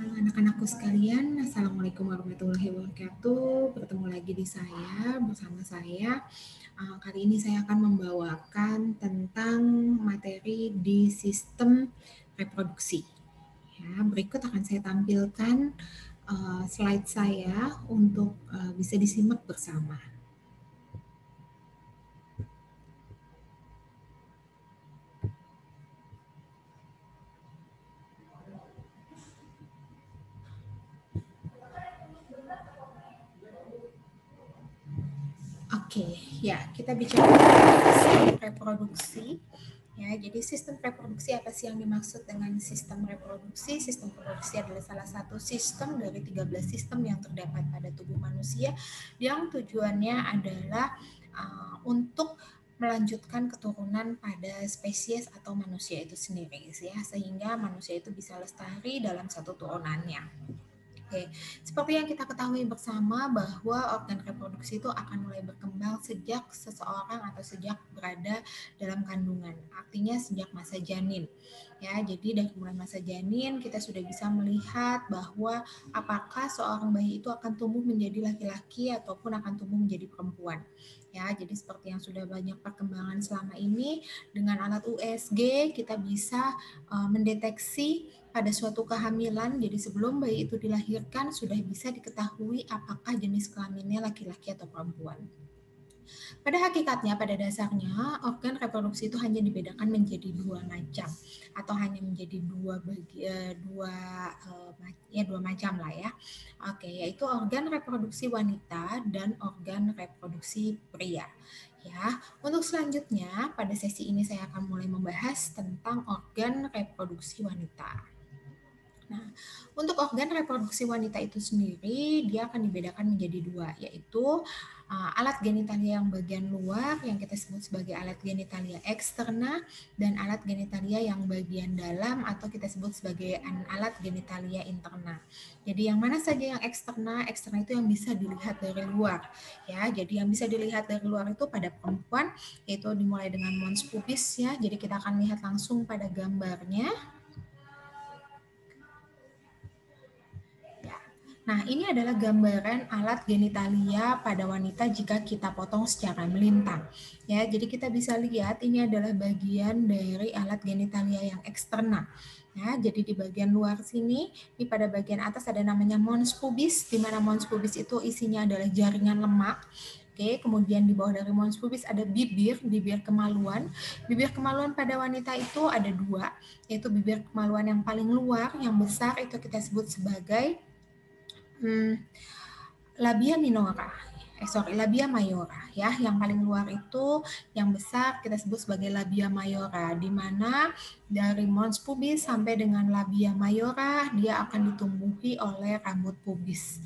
Anak-anakku sekalian, Assalamualaikum warahmatullahi wabarakatuh. Bertemu lagi bersama saya. Kali ini saya akan membawakan tentang materi di sistem reproduksi. Ya, berikut akan saya tampilkan slide saya untuk bisa disimak bersama. Oke, ya kita bicara sistem reproduksi. Ya, jadi sistem reproduksi apa sih yang dimaksud dengan sistem reproduksi? Sistem reproduksi adalah salah satu sistem dari 13 sistem yang terdapat pada tubuh manusia yang tujuannya adalah untuk melanjutkan keturunan pada spesies atau manusia itu sendiri, ya, sehingga manusia itu bisa lestari dalam satu turunannya. Oke, seperti yang kita ketahui bersama bahwa organ reproduksi itu akan mulai berkembang sejak seseorang atau sejak berada dalam kandungan. Artinya sejak masa janin. Ya, jadi dari mulai masa janin kita sudah bisa melihat bahwa apakah seorang bayi itu akan tumbuh menjadi laki-laki ataupun akan tumbuh menjadi perempuan. Ya, jadi seperti yang sudah banyak perkembangan selama ini dengan alat USG kita bisa mendeteksi pada suatu kehamilan, jadi sebelum bayi itu dilahirkan sudah bisa diketahui apakah jenis kelaminnya laki-laki atau perempuan. Pada hakikatnya, pada dasarnya, organ reproduksi itu hanya dibedakan menjadi dua macam atau hanya menjadi dua macam lah ya. Oke, yaitu organ reproduksi wanita dan organ reproduksi pria. Ya, untuk selanjutnya pada sesi ini saya akan mulai membahas tentang organ reproduksi wanita. Nah, untuk organ reproduksi wanita itu sendiri, dia akan dibedakan menjadi dua, yaitu alat genitalia yang bagian luar yang kita sebut sebagai alat genitalia eksterna dan alat genitalia yang bagian dalam atau kita sebut sebagai alat genitalia interna. Jadi yang mana saja yang eksterna? Eksterna itu yang bisa dilihat dari luar, ya. Jadi yang bisa dilihat dari luar itu pada perempuan yaitu dimulai dengan mons pubis, ya. Jadi kita akan lihat langsung pada gambarnya. Nah, ini adalah gambaran alat genitalia pada wanita jika kita potong secara melintang. Ya, jadi kita bisa lihat ini adalah bagian dari alat genitalia yang eksterna. Ya, jadi di bagian luar sini, di pada bagian atas ada namanya mons pubis, di mana mons pubis itu isinya adalah jaringan lemak. Oke, kemudian di bawah dari mons pubis ada bibir kemaluan. Bibir kemaluan pada wanita itu ada dua, yaitu bibir kemaluan yang paling luar, yang besar itu kita sebut sebagai labia mayora, ya. Yang paling luar itu yang besar kita sebut sebagai labia mayora, di mana dari mons pubis sampai dengan labia mayora dia akan ditumbuhi oleh rambut pubis.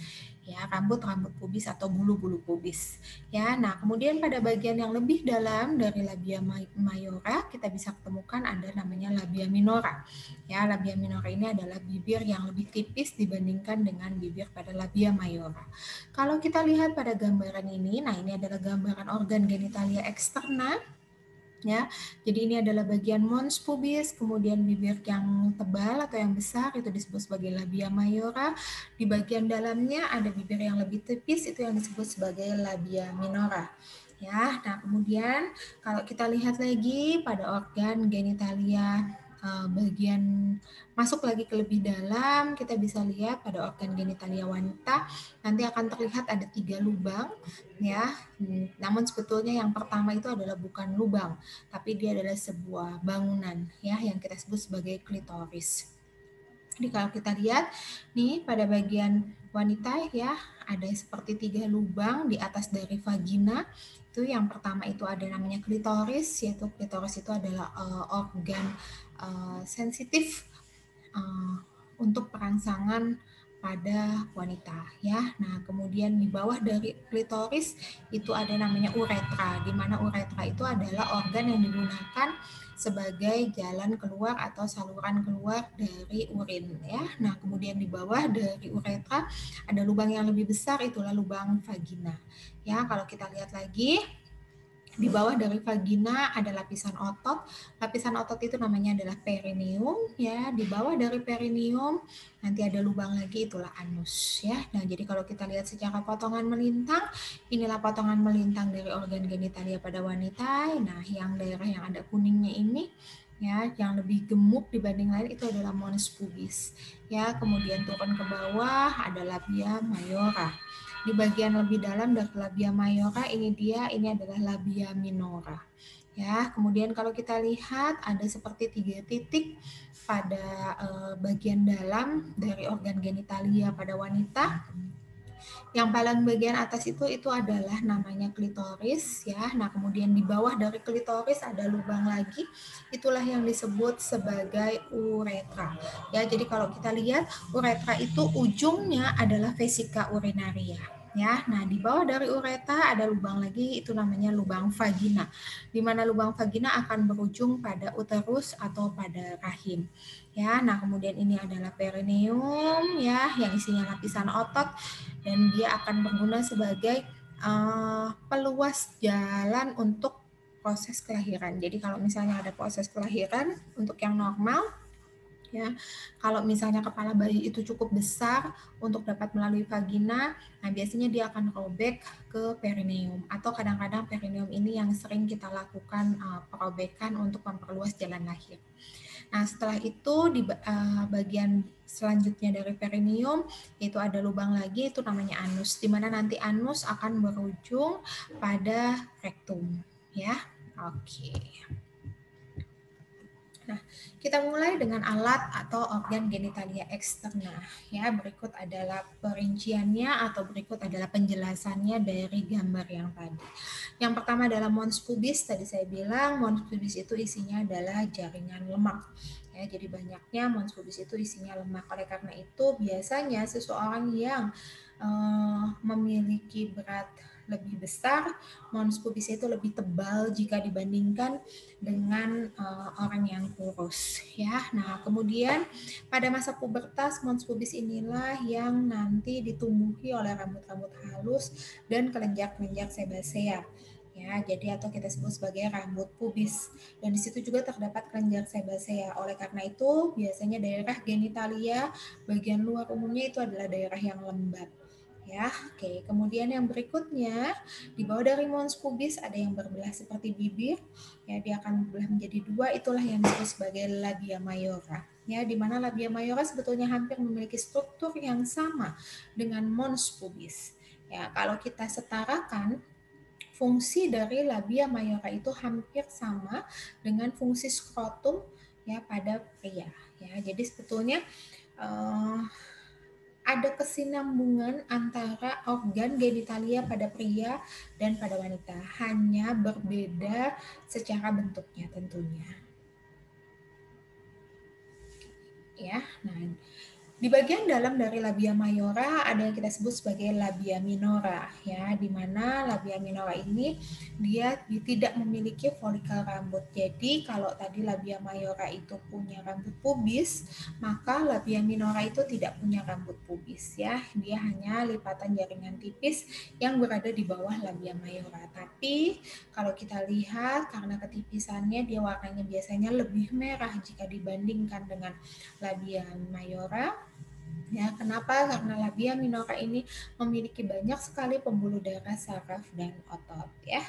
Ya, rambut pubis atau bulu-bulu pubis. Ya, nah kemudian pada bagian yang lebih dalam dari labia mayora kita bisa ketemukan ada namanya labia minora. Ya, labia minora ini adalah bibir yang lebih tipis dibandingkan dengan bibir pada labia mayora. Kalau kita lihat pada gambaran ini, nah ini adalah gambaran organ genitalia eksterna. Ya, jadi ini adalah bagian mons pubis, kemudian bibir yang tebal atau yang besar itu disebut sebagai labia mayora. Di bagian dalamnya ada bibir yang lebih tipis itu yang disebut sebagai labia minora. Ya, nah kemudian kalau kita lihat lagi pada organ genitalia bagian masuk lagi ke lebih dalam, kita bisa lihat pada organ genitalia wanita nanti akan terlihat ada 3 lubang, ya. Namun sebetulnya yang pertama itu adalah bukan lubang, tapi dia adalah sebuah bangunan, ya, yang kita sebut sebagai klitoris. Jadi kalau kita lihat nih pada bagian wanita, ya, ada seperti 3 lubang di atas dari vagina. Itu yang pertama itu ada namanya klitoris, yaitu klitoris itu adalah organ sensitif untuk perangsangan pada wanita, ya. Nah, kemudian di bawah dari klitoris itu ada namanya uretra, di mana uretra itu adalah organ yang digunakan sebagai jalan keluar atau saluran keluar dari urin, ya. Nah, kemudian di bawah dari uretra ada lubang yang lebih besar, itulah lubang vagina. Ya, kalau kita lihat lagi Di bawah dari vagina ada lapisan otot. Lapisan otot itu namanya adalah perineum ya. Di bawah dari perineum nanti ada lubang lagi, itulah anus ya. Nah, jadi kalau kita lihat secara potongan melintang, inilah potongan melintang dari organ genitalia pada wanita. Nah, yang daerah yang ada kuningnya ini ya, yang lebih gemuk dibanding lain itu adalah mons pubis. Ya, kemudian turun ke bawah ada labia mayora. Di bagian lebih dalam dari labia mayora ini adalah labia minora. Ya, kemudian kalau kita lihat ada seperti 3 titik pada bagian dalam dari organ genitalia pada wanita. Yang paling bagian atas itu adalah namanya klitoris ya. Nah, kemudian di bawah dari klitoris ada lubang lagi. Itulah yang disebut sebagai uretra. Ya, jadi kalau kita lihat uretra itu ujungnya adalah vesika urinaria. Ya, nah di bawah dari uretra ada lubang lagi, itu namanya lubang vagina. Di mana lubang vagina akan berujung pada uterus atau pada rahim. Ya, nah kemudian ini adalah perineum ya, yang isinya lapisan otot dan dia akan berguna sebagai peluas jalan untuk proses kelahiran. Jadi kalau misalnya ada proses kelahiran untuk yang normal ya, kalau misalnya kepala bayi itu cukup besar untuk dapat melalui vagina, nah biasanya dia akan robek ke perineum atau kadang-kadang perineum ini yang sering kita lakukan perobekan untuk memperluas jalan lahir. Nah, setelah itu di bagian selanjutnya dari perineum itu ada lubang lagi, itu namanya anus, di mana nanti anus akan berujung pada rektum ya. Oke. Nah, kita mulai dengan alat atau organ genitalia eksterna. Ya, berikut adalah perinciannya atau berikut adalah penjelasannya dari gambar yang tadi. Yang pertama adalah mons pubis. Tadi saya bilang mons pubis itu isinya adalah jaringan lemak. Ya, jadi banyaknya mons pubis itu isinya lemak. Oleh karena itu, biasanya seseorang yang memiliki berat lebih besar, mons pubis itu lebih tebal jika dibandingkan dengan orang yang kurus ya. Nah, kemudian pada masa pubertas mons pubis inilah yang nanti ditumbuhi oleh rambut-rambut halus dan kelenjar-kelenjar sebasea. Ya, jadi atau kita sebut sebagai rambut pubis. Dan di situ juga terdapat kelenjar sebasea. Oleh karena itu, biasanya daerah genitalia bagian luar umumnya itu adalah daerah yang lembab. Ya, oke. Kemudian yang berikutnya, di bawah dari mons pubis ada yang berbelah seperti bibir. Ya, dia akan berbelah menjadi dua, itulah yang disebut sebagai labia mayora. Ya, di mana labia mayora sebetulnya hampir memiliki struktur yang sama dengan mons pubis. Ya, kalau kita setarakan fungsi dari labia mayora itu hampir sama dengan fungsi skrotum ya pada pria. Ya, jadi sebetulnya ada kesinambungan antara organ genitalia pada pria dan pada wanita, hanya berbeda secara bentuknya tentunya. Ya, nah di bagian dalam dari labia mayora ada yang kita sebut sebagai labia minora ya, di mana labia minora ini dia tidak memiliki folikel rambut. Jadi kalau tadi labia mayora itu punya rambut pubis, maka labia minora itu tidak punya rambut pubis ya. Dia hanya lipatan jaringan tipis yang berada di bawah labia mayora. Tapi kalau kita lihat karena ketipisannya dia warnanya biasanya lebih merah jika dibandingkan dengan labia mayora. Ya, kenapa? Karena labia minora ini memiliki banyak sekali pembuluh darah, saraf, dan otot ya.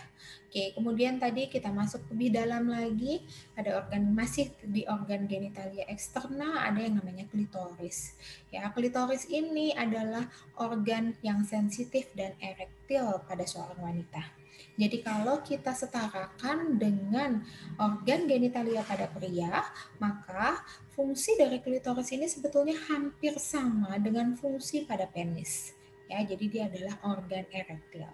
Oke, kemudian tadi kita masuk lebih dalam lagi, ada masih di organ genitalia eksterna ada yang namanya klitoris. Ya, klitoris ini adalah organ yang sensitif dan erektil pada seorang wanita. Jadi kalau kita setarakan dengan organ genitalia pada pria, maka fungsi dari klitoris ini sebetulnya hampir sama dengan fungsi pada penis. Ya, jadi dia adalah organ erektil.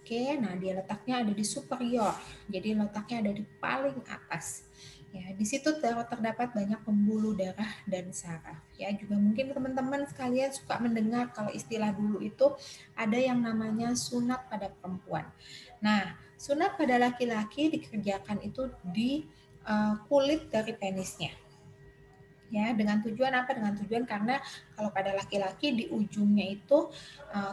Oke, nah dia letaknya ada di superior. Jadi letaknya ada di paling atas. Ya, di situ terdapat banyak pembuluh darah dan saraf. Ya, juga mungkin teman-teman sekalian suka mendengar kalau istilah dulu itu ada yang namanya sunat pada perempuan. Nah, sunat pada laki-laki dikerjakan itu di kulit dari penisnya. Ya, dengan tujuan apa? Dengan tujuan karena kalau pada laki-laki di ujungnya itu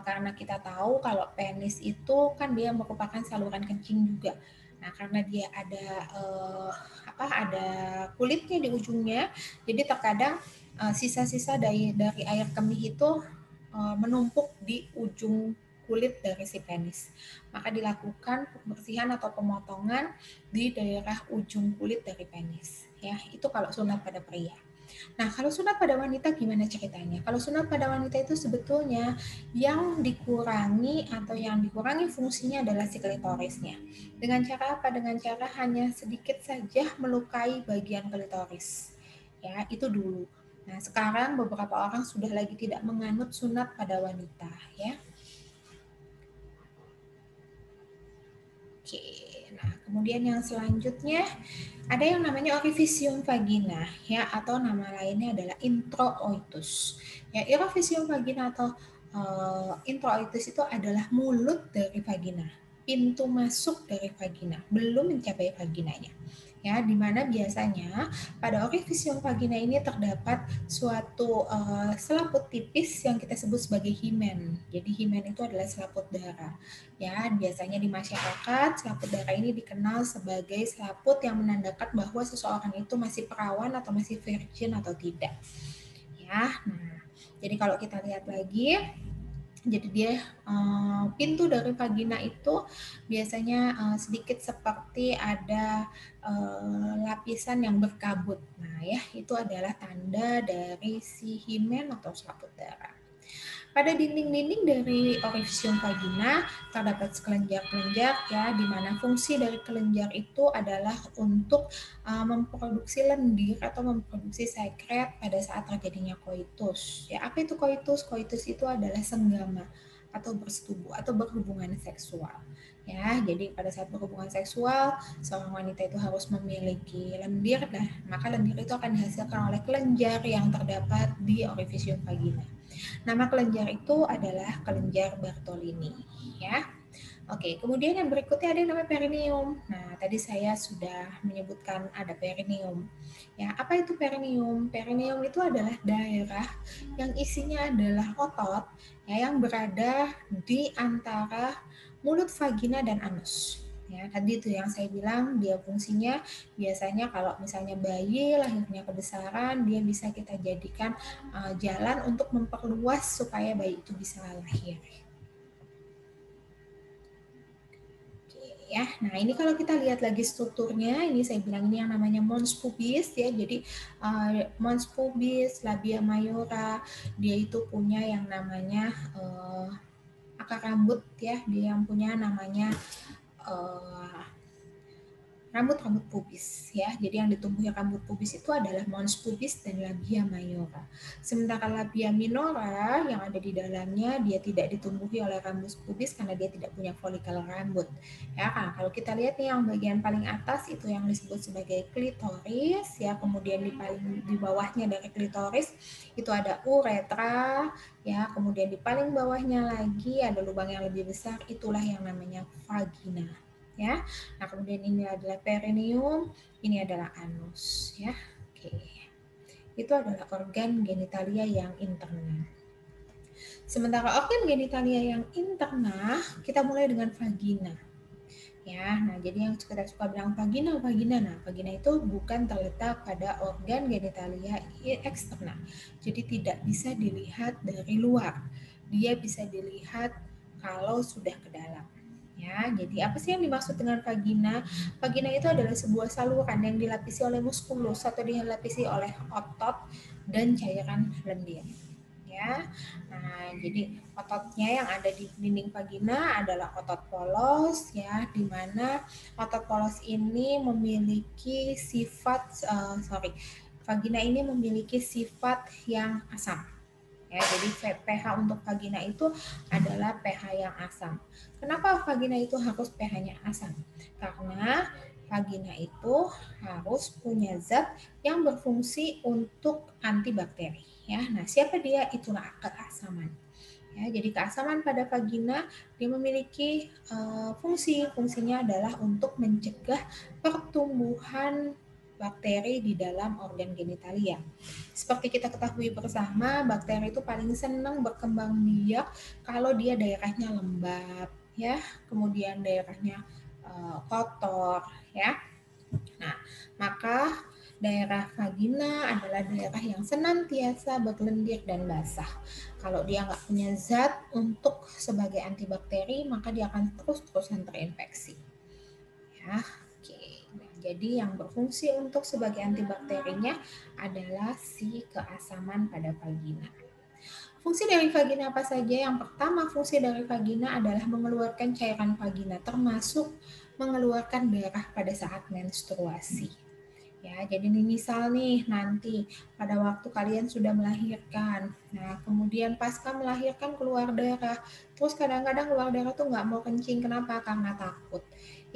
karena kita tahu kalau penis itu kan dia merupakan saluran kencing juga. Nah, karena dia ada ada kulitnya di ujungnya, jadi terkadang sisa-sisa dari air kemih itu menumpuk di ujung kulit dari si penis. Maka dilakukan pembersihan atau pemotongan di daerah ujung kulit dari penis. Ya, itu kalau sunat pada pria. Nah, kalau sunat pada wanita gimana ceritanya? Kalau sunat pada wanita itu sebetulnya yang dikurangi atau yang dikurangi fungsinya adalah si klitorisnya. Dengan cara apa? Dengan cara hanya sedikit saja melukai bagian klitoris. Ya, itu dulu. Nah, sekarang beberapa orang sudah lagi tidak menganut sunat pada wanita, ya. Oke, nah kemudian yang selanjutnya ada yang namanya orifisium vagina, ya, atau nama lainnya adalah introitus. Ya, orifisium vagina atau introitus itu adalah mulut dari vagina, pintu masuk dari vagina, belum mencapai vaginanya. Ya, di mana biasanya pada orifisium vagina ini terdapat suatu selaput tipis yang kita sebut sebagai himen. Jadi himen itu adalah selaput darah. Ya, biasanya di masyarakat selaput darah ini dikenal sebagai selaput yang menandakan bahwa seseorang itu masih perawan atau masih virgin atau tidak. Ya, nah, jadi kalau kita lihat lagi, jadi dia pintu dari vagina itu biasanya sedikit seperti ada lapisan yang berkabut. Nah, ya, itu adalah tanda dari si himen atau selaput darah. Pada dinding-dinding dari orifisium vagina terdapat kelenjar-kelenjar, ya, di mana fungsi dari kelenjar itu adalah untuk memproduksi lendir atau memproduksi sekret pada saat terjadinya koitus. Ya, apa itu koitus? Koitus itu adalah senggama atau bersetubuh atau berhubungan seksual. Ya, jadi pada saat berhubungan seksual, seorang wanita itu harus memiliki lendir, nah, maka lendir itu akan dihasilkan oleh kelenjar yang terdapat di orifisium vagina. Nama kelenjar itu adalah kelenjar Bartolini, ya. Oke, kemudian yang berikutnya ada yang namanya perineum. Nah, tadi saya sudah menyebutkan ada perineum. Ya, apa itu perineum? Perineum itu adalah daerah yang isinya adalah otot, ya, yang berada di antara mulut vagina dan anus. Ya, tadi itu yang saya bilang, dia fungsinya biasanya kalau misalnya bayi lahirnya kebesaran, dia bisa kita jadikan jalan untuk memperluas supaya bayi itu bisa lahir. Ya, nah ini kalau kita lihat lagi strukturnya, ini saya bilang ini yang namanya mons pubis, ya. Jadi mons pubis, labia mayora, dia itu punya yang namanya akar rambut, ya. Dia yang punya namanya rambut-rambut pubis, ya. Jadi yang ditumbuhi rambut pubis itu adalah mons pubis dan labia mayora. Sementara labia minora yang ada di dalamnya dia tidak ditumbuhi oleh rambut pubis karena dia tidak punya folikel rambut. Ya, kan? Kalau kita lihat nih yang bagian paling atas itu yang disebut sebagai klitoris, ya. Kemudian di bawahnya dari klitoris itu ada uretra, ya. Kemudian di paling bawahnya lagi ada lubang yang lebih besar, itulah yang namanya vagina. Ya, nah kemudian ini adalah perineum, ini adalah anus, ya. Oke, itu adalah organ genitalia yang interna. Sementara organ genitalia yang interna, kita mulai dengan vagina. Ya, nah jadi yang kita suka bilang vagina. Nah, vagina itu bukan terletak pada organ genitalia eksterna. Jadi tidak bisa dilihat dari luar. Dia bisa dilihat kalau sudah ke dalam. Ya, jadi apa sih yang dimaksud dengan vagina? Vagina itu adalah sebuah saluran yang dilapisi oleh muskulus atau dilapisi oleh otot dan cairan lendir. Ya, nah jadi ototnya yang ada di dinding vagina adalah otot polos, ya, di mana otot polos ini memiliki sifat vagina ini memiliki sifat yang asam. Ya, jadi pH untuk vagina itu adalah pH yang asam. Kenapa vagina itu harus pH-nya asam? Karena vagina itu harus punya zat yang berfungsi untuk antibakteri. Ya, nah siapa dia? Itulah keasaman. Ya, jadi keasaman pada vagina dia memiliki fungsinya adalah untuk mencegah pertumbuhan bakteri di dalam organ genitalia. Seperti kita ketahui bersama, bakteri itu paling senang berkembang biak kalau dia daerahnya lembab, ya, kemudian daerahnya kotor, ya. Nah, maka daerah vagina adalah daerah yang senantiasa berlendir dan basah. Kalau dia nggak punya zat untuk sebagai antibakteri, maka dia akan terus-terusan terinfeksi. Ya, oke. Nah, jadi yang berfungsi untuk sebagai antibakterinya adalah si keasaman pada vagina. Fungsi dari vagina apa saja? Yang pertama, fungsi dari vagina adalah mengeluarkan cairan vagina, termasuk mengeluarkan darah pada saat menstruasi. Ya, jadi misal nih nanti pada waktu kalian sudah melahirkan, nah kemudian pasca melahirkan keluar darah, terus kadang-kadang keluar darah tuh nggak mau kencing, kenapa? Karena takut.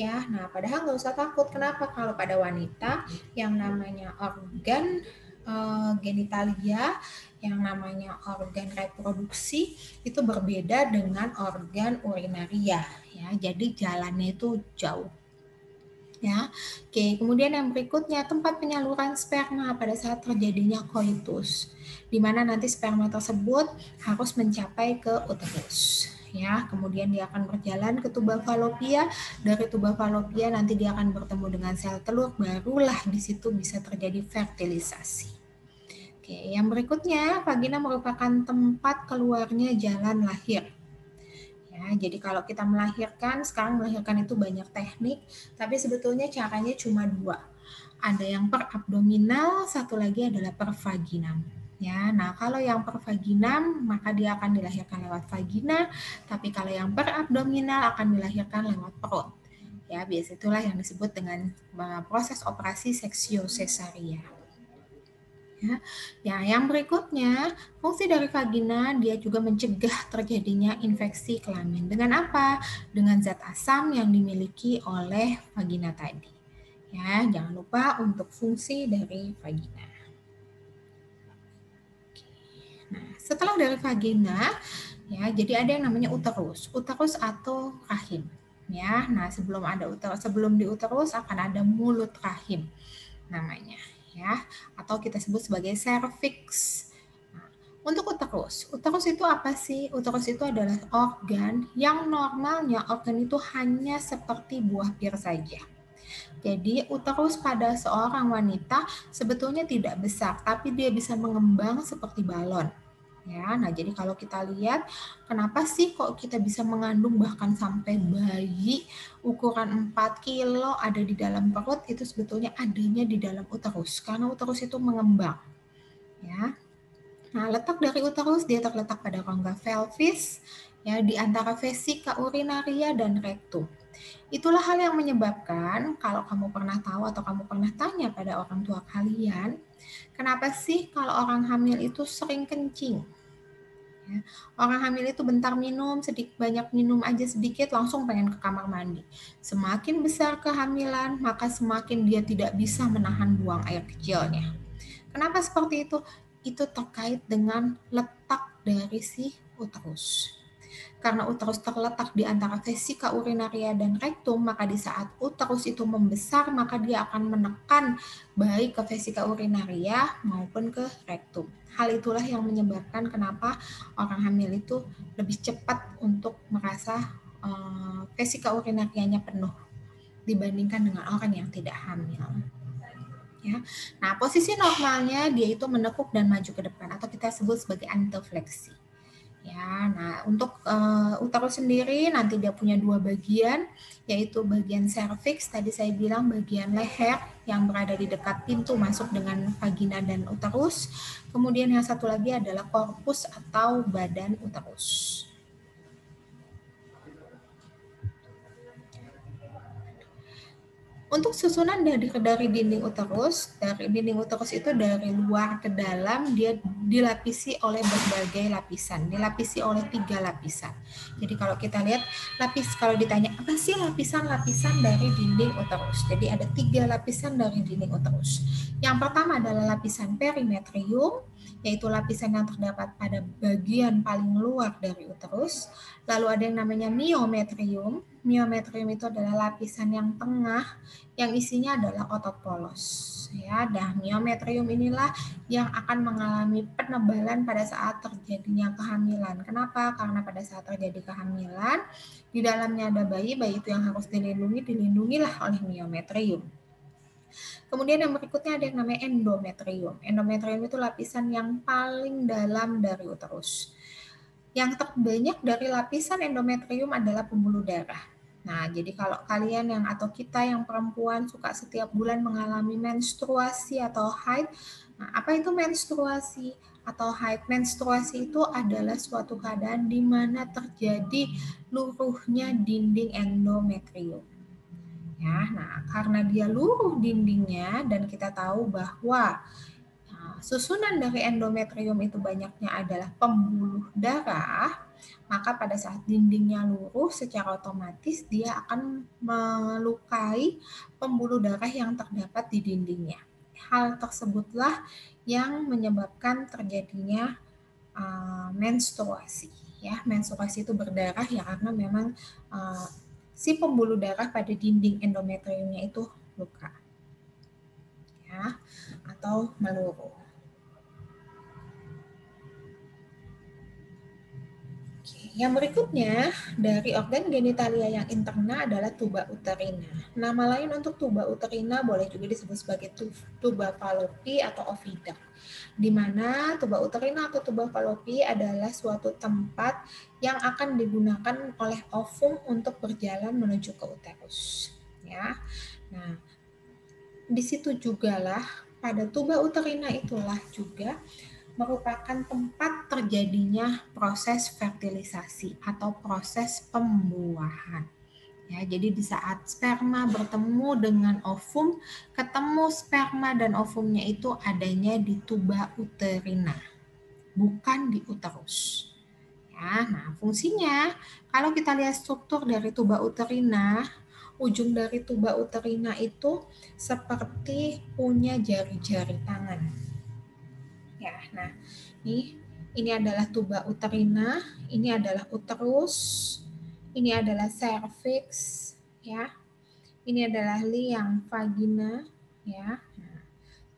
Ya, nah padahal nggak usah takut, kenapa? Kalau pada wanita yang namanya organ genitalia, yang namanya organ reproduksi itu berbeda dengan organ urinaria, ya. Jadi jalannya itu jauh. Ya, oke. Kemudian yang berikutnya tempat penyaluran sperma pada saat terjadinya koitus, di mana nanti sperma tersebut harus mencapai ke uterus. Ya, kemudian dia akan berjalan ke tuba falopia. Dari tuba falopia nanti dia akan bertemu dengan sel telur, barulah di situ bisa terjadi fertilisasi. Oke, yang berikutnya vagina merupakan tempat keluarnya jalan lahir. Ya, jadi kalau kita melahirkan, sekarang melahirkan itu banyak teknik, tapi sebetulnya caranya cuma dua. Ada yang per abdominal, satu lagi adalah per vaginam. Ya, nah kalau yang per vaginam maka dia akan dilahirkan lewat vagina, tapi kalau yang per abdominal akan dilahirkan lewat perut. Ya, biasa itulah yang disebut dengan proses operasi seksio sesaria. Ya, yang berikutnya, fungsi dari vagina dia juga mencegah terjadinya infeksi kelamin. Dengan apa? Dengan zat asam yang dimiliki oleh vagina tadi. Ya, jangan lupa untuk fungsi dari vagina. Nah, setelah dari vagina, ya, jadi ada yang namanya uterus. Uterus atau rahim. Ya, nah sebelum ada uterus, sebelum di uterus akan ada mulut rahim namanya. Ya, atau kita sebut sebagai serviks. Nah, untuk uterus itu apa sih? Uterus itu adalah organ yang normalnya organ itu hanya seperti buah pir saja. Jadi uterus pada seorang wanita sebetulnya tidak besar, tapi dia bisa mengembang seperti balon. Ya, nah jadi kalau kita lihat kenapa sih kok kita bisa mengandung bahkan sampai bayi ukuran 4 kilo ada di dalam perut, itu sebetulnya adanya di dalam uterus karena uterus itu mengembang. Ya. Nah, letak dari uterus dia terletak pada rongga pelvis ya di antara vesika urinaria dan rektum. Itulah hal yang menyebabkan kalau kamu pernah tahu atau kamu pernah tanya pada orang tua kalian, kenapa sih kalau orang hamil itu sering kencing? Ya. Orang hamil itu bentar minum, banyak minum aja sedikit langsung pengen ke kamar mandi. Semakin besar kehamilan, maka semakin dia tidak bisa menahan buang air kecilnya. Kenapa seperti itu? Itu terkait dengan letak dari si uterus. Karena uterus terletak di antara vesika urinaria dan rektum, maka di saat uterus itu membesar, maka dia akan menekan baik ke vesika urinaria maupun ke rektum. Hal itulah yang menyebabkan kenapa orang hamil itu lebih cepat untuk merasa vesika urinarianya penuh dibandingkan dengan orang yang tidak hamil. Ya. Nah, posisi normalnya dia itu menekuk dan maju ke depan atau kita sebut sebagai antofleksi. Ya, nah untuk uterus sendiri nanti dia punya dua bagian, yaitu bagian serviks, tadi saya bilang bagian leher yang berada di dekat pintu masuk dengan vagina dan uterus. Kemudian yang satu lagi adalah korpus atau badan uterus. Untuk susunan dari dinding uterus itu dari luar ke dalam dia dilapisi oleh berbagai lapisan, dilapisi oleh 3 lapisan. Jadi kalau kita lihat kalau ditanya apa sih lapisan-lapisan dari dinding uterus? Jadi ada 3 lapisan dari dinding uterus. Yang pertama adalah lapisan perimetrium, yaitu lapisan yang terdapat pada bagian paling luar dari uterus. Lalu ada yang namanya myometrium. Myometrium itu adalah lapisan yang tengah yang isinya adalah otot polos. Ya, dan myometrium inilah yang akan mengalami penebalan pada saat terjadinya kehamilan. Kenapa? Karena pada saat terjadi kehamilan, di dalamnya ada bayi itu yang harus dilindungilah oleh myometrium. Kemudian yang berikutnya ada yang namanya endometrium. Endometrium itu lapisan yang paling dalam dari uterus. Yang terbanyak dari lapisan endometrium adalah pembuluh darah. Nah, jadi kalau kalian atau kita yang perempuan suka setiap bulan mengalami menstruasi atau haid, nah apa itu menstruasi atau haid? Menstruasi itu adalah suatu keadaan di mana terjadi luruhnya dinding endometrium. Ya, nah karena dia luruh dindingnya dan kita tahu bahwa susunan dari endometrium itu banyaknya adalah pembuluh darah, maka pada saat dindingnya luruh secara otomatis dia akan melukai pembuluh darah yang terdapat di dindingnya. Hal tersebutlah yang menyebabkan terjadinya menstruasi. Ya, menstruasi itu berdarah ya karena memang si pembuluh darah pada dinding endometriumnya itu luka, ya, atau meluruh. Yang berikutnya, dari organ genitalia yang interna adalah tuba uterina. Nama lain untuk tuba uterina boleh juga disebut sebagai tuba Fallopi atau oviduct, di mana tuba uterina atau tuba Fallopi adalah suatu tempat yang akan digunakan oleh ovum untuk berjalan menuju ke uterus. Ya, nah di situ jugalah pada tuba uterina itulah juga merupakan tempat terjadinya proses fertilisasi atau proses pembuahan. Ya, jadi di saat sperma bertemu dengan ovum, ketemu sperma dan ovumnya itu adanya di tuba uterina, bukan di uterus. Ya, nah fungsinya kalau kita lihat struktur dari tuba uterina, ujung dari tuba uterina itu seperti punya jari-jari tangan. Ya, nah ini adalah tuba uterina, ini adalah uterus, ini adalah cervix, ya. Ini adalah liang vagina, ya. Nah,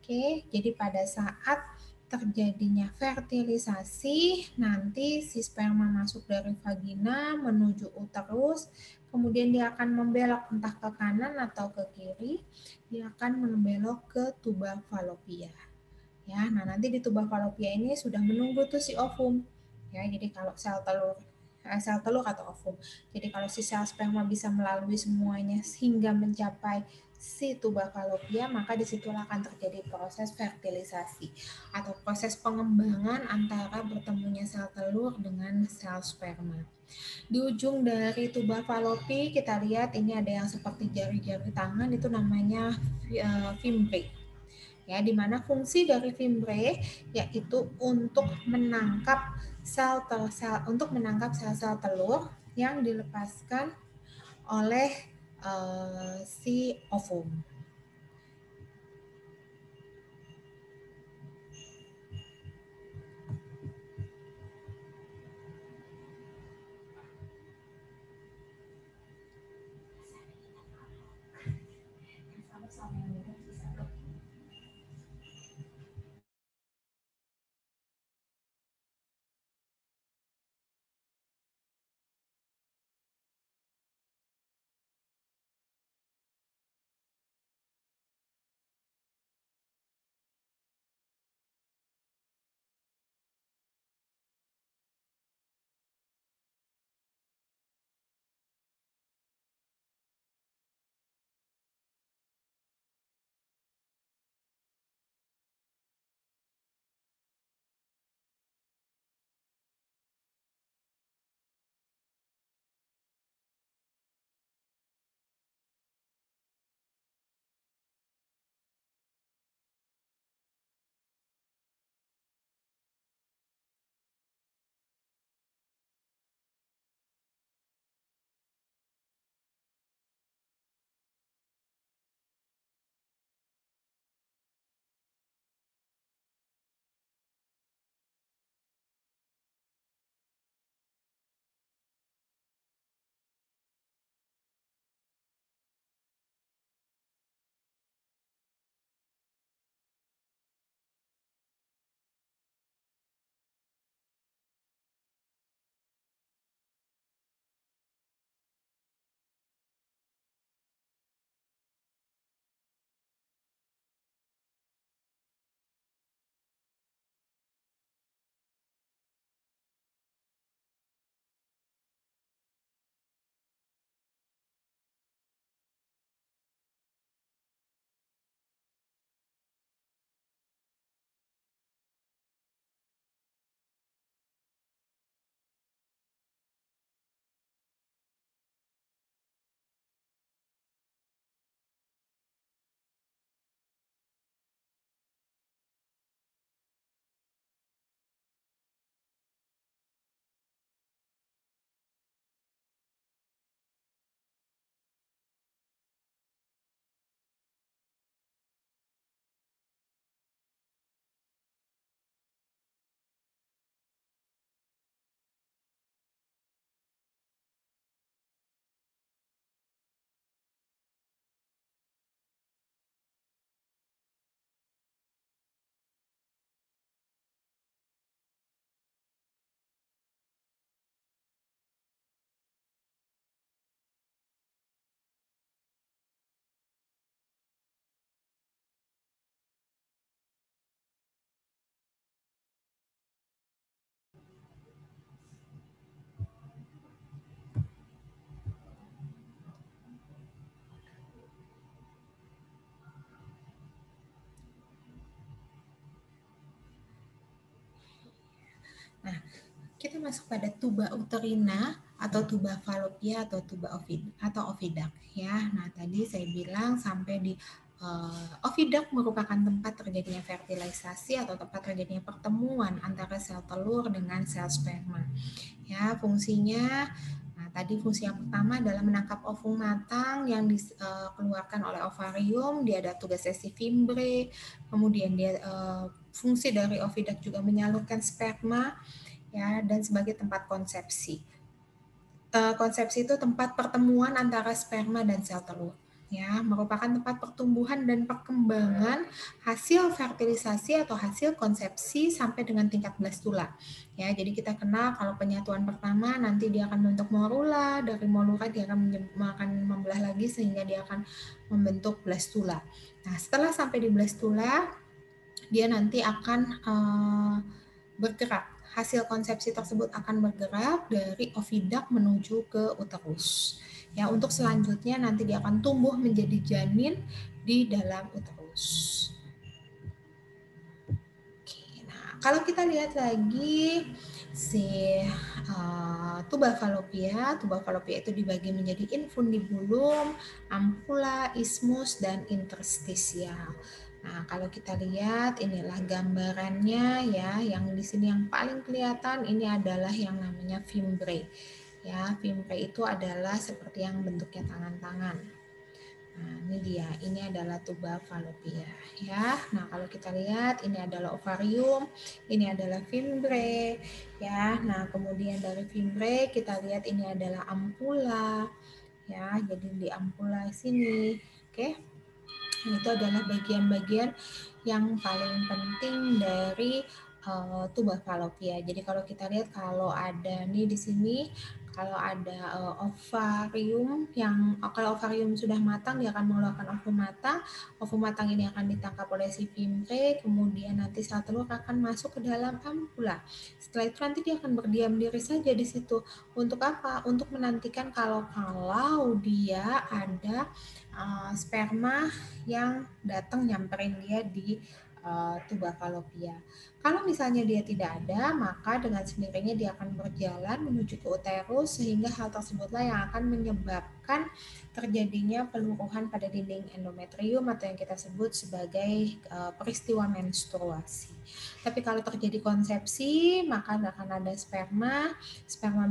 oke, jadi pada saat terjadinya fertilisasi, nanti si sperma masuk dari vagina menuju uterus, kemudian dia akan membelok entah ke kanan atau ke kiri, dia akan membelok ke tuba falopia. Ya, nah nanti di tuba falopia ini sudah menunggu tuh si ovum. Ya, jadi kalau sel telur atau ovum. Jadi kalau si sel sperma bisa melalui semuanya hingga mencapai si tuba falopia, maka disitulah akan terjadi proses fertilisasi atau proses pengembangan antara bertemunya sel telur dengan sel sperma. Di ujung dari tuba falopi kita lihat ini ada yang seperti jari-jari tangan, itu namanya fimbre. Ya, di mana fungsi dari fimbre yaitu untuk menangkap sel-sel telur yang dilepaskan oleh si ovum. Nah, kita masuk pada tuba uterina atau tuba falopia atau tuba oviduct ya. Nah, tadi saya bilang sampai di oviduct merupakan tempat terjadinya fertilisasi atau tempat terjadinya pertemuan antara sel telur dengan sel sperma. Ya, fungsinya tadi fungsi yang pertama adalah menangkap ovum matang yang dikeluarkan oleh ovarium. Dia ada tugasnya si fimbre. Kemudian dia fungsi dari oviduct juga menyalurkan sperma ya, dan sebagai tempat konsepsi. Konsepsi itu tempat pertemuan antara sperma dan sel telur. Ya, merupakan tempat pertumbuhan dan perkembangan hasil fertilisasi atau hasil konsepsi sampai dengan tingkat blastula. Ya, jadi kita kenal kalau penyatuan pertama nanti dia akan membentuk morula, dari morula dia akan membelah lagi sehingga dia akan membentuk blastula. Nah, setelah sampai di blastula, dia nanti akan bergerak. Hasil konsepsi tersebut akan bergerak dari oviduct menuju ke uterus. Ya, untuk selanjutnya nanti dia akan tumbuh menjadi janin di dalam uterus. Oke, nah kalau kita lihat lagi si tuba falopia itu dibagi menjadi infundibulum, ampula, ismus, dan interstisial. Nah, kalau kita lihat inilah gambarannya ya, yang di sini yang paling kelihatan ini adalah yang namanya fimbre. Ya, fimbre itu adalah seperti yang bentuknya tangan-tangan. Nah, ini dia. Ini adalah tuba falopia ya. Nah, kalau kita lihat ini adalah ovarium, ini adalah fimbre ya. Nah, kemudian dari fimbre kita lihat ini adalah ampula ya. Jadi di ampula sini, oke. Itu adalah bagian-bagian yang paling penting dari tuba falopia. Jadi kalau kita lihat kalau ada nih di sini kalau ada ovarium kalau ovarium sudah matang dia akan mengeluarkan ovum matang. Ovum matang ini akan ditangkap oleh si fimbre, kemudian nanti sel telur akan masuk ke dalam ampula. Setelah itu nanti dia akan berdiam diri saja di situ. Untuk apa? Untuk menantikan kalau dia ada sperma yang datang nyamperin dia di tuba falopia. Kalau misalnya dia tidak ada, maka dengan sendirinya dia akan berjalan menuju ke uterus sehingga hal tersebutlah yang akan menyebabkan terjadinya peluruhan pada dinding endometrium atau yang kita sebut sebagai peristiwa menstruasi. Tapi kalau terjadi konsepsi, maka akan ada sperma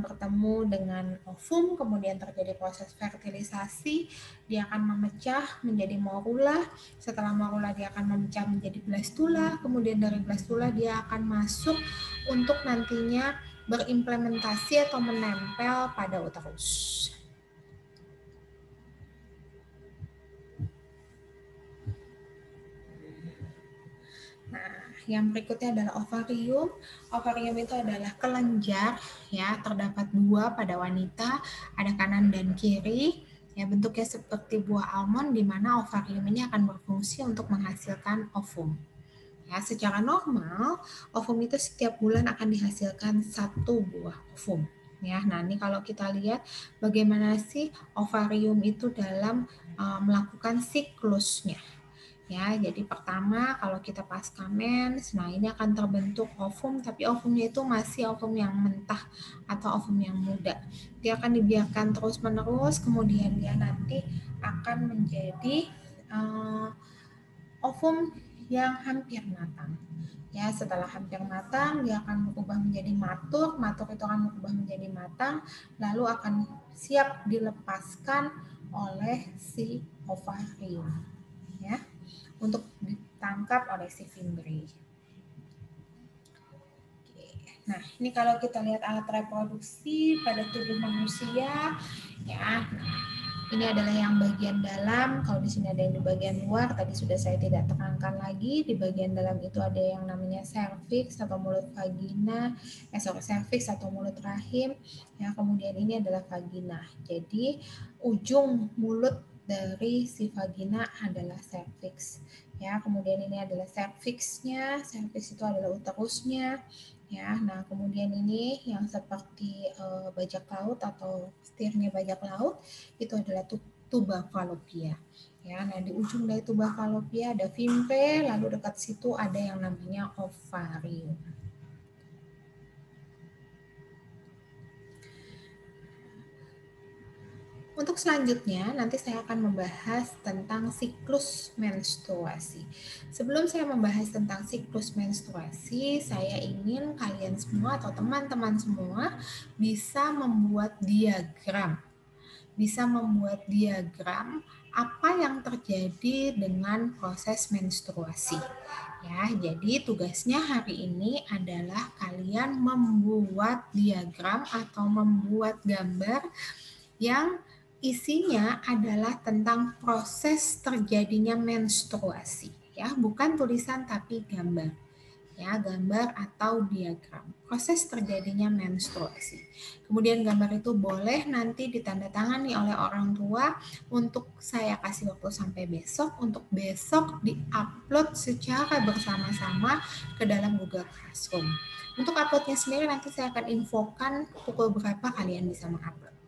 bertemu dengan ovum, kemudian terjadi proses fertilisasi, dia akan memecah menjadi morula. Setelah morula dia akan memecah menjadi blastula, kemudian dari blastula dia akan masuk untuk nantinya berimplementasi atau menempel pada uterus. Nah, yang berikutnya adalah ovarium. Ovarium itu adalah kelenjar ya, terdapat dua pada wanita, ada kanan dan kiri. Ya, bentuknya seperti buah almond di mana ovarium ini akan berfungsi untuk menghasilkan ovum. Ya, secara normal ovum itu setiap bulan akan dihasilkan satu buah ovum. Ya, nah ini kalau kita lihat bagaimana sih ovarium itu dalam melakukan siklusnya. Ya, jadi pertama kalau kita pasca mens, nah ini akan terbentuk ovum, tapi ovumnya itu masih ovum yang mentah atau ovum yang muda. Dia akan dibiarkan terus-menerus, kemudian dia nanti akan menjadi ovum yang hampir matang. Ya, setelah hampir matang, dia akan berubah menjadi matur. Matur itu akan berubah menjadi matang, lalu akan siap dilepaskan oleh si ovarium. Ya, untuk ditangkap oleh si fimbre. Nah, ini kalau kita lihat alat reproduksi pada tubuh manusia, ya, ini adalah yang bagian dalam. Kalau di sini ada yang di bagian luar, tadi sudah saya tidak tekankan lagi. Di bagian dalam itu ada yang namanya cervix atau mulut vagina, cervix atau mulut rahim. Ya, kemudian ini adalah vagina. Jadi ujung mulut dari si vagina adalah cervix. Ya, kemudian ini adalah cervixnya. Cervix itu adalah uterusnya. Ya, nah kemudian ini yang seperti bajak laut atau setirnya bajak laut itu adalah tuba falopia. Ya, nah di ujung dari tuba falopia ada fimbre, lalu dekat situ ada yang namanya ovarium. Untuk selanjutnya, nanti saya akan membahas tentang siklus menstruasi. Sebelum saya membahas tentang siklus menstruasi, saya ingin kalian semua atau teman-teman semua bisa membuat diagram. Bisa membuat diagram apa yang terjadi dengan proses menstruasi. Ya, jadi tugasnya hari ini adalah kalian membuat diagram atau membuat gambar yang isinya adalah tentang proses terjadinya menstruasi, ya, bukan tulisan tapi gambar, ya, gambar atau diagram proses terjadinya menstruasi. Kemudian gambar itu boleh nanti ditandatangani oleh orang tua untuk saya kasih waktu sampai besok, untuk besok diupload secara bersama-sama ke dalam Google Classroom. Untuk uploadnya sendiri nanti saya akan infokan pukul berapa kalian bisa mengupload.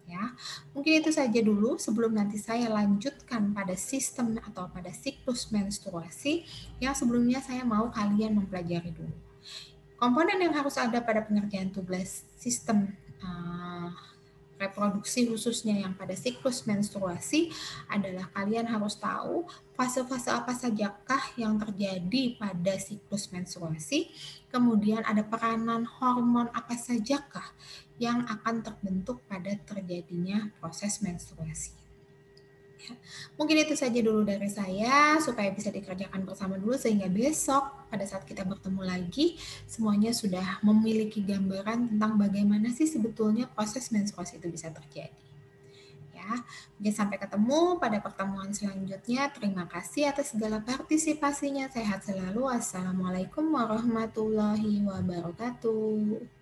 Ya, mungkin itu saja dulu sebelum nanti saya lanjutkan pada sistem atau pada siklus menstruasi yang sebelumnya saya mau kalian mempelajari dulu. Komponen yang harus ada pada pengerjaan tugas sistem reproduksi khususnya yang pada siklus menstruasi adalah kalian harus tahu fase-fase apa sajakah yang terjadi pada siklus menstruasi, kemudian ada peranan hormon apa sajakah yang akan terbentuk pada terjadinya proses menstruasi. Ya. Mungkin itu saja dulu dari saya supaya bisa dikerjakan bersama dulu sehingga besok pada saat kita bertemu lagi semuanya sudah memiliki gambaran tentang bagaimana sih sebetulnya proses menstruasi itu bisa terjadi. Ya, mungkin sampai ketemu pada pertemuan selanjutnya. Terima kasih atas segala partisipasinya. Sehat selalu. Wassalamualaikum warahmatullahi wabarakatuh.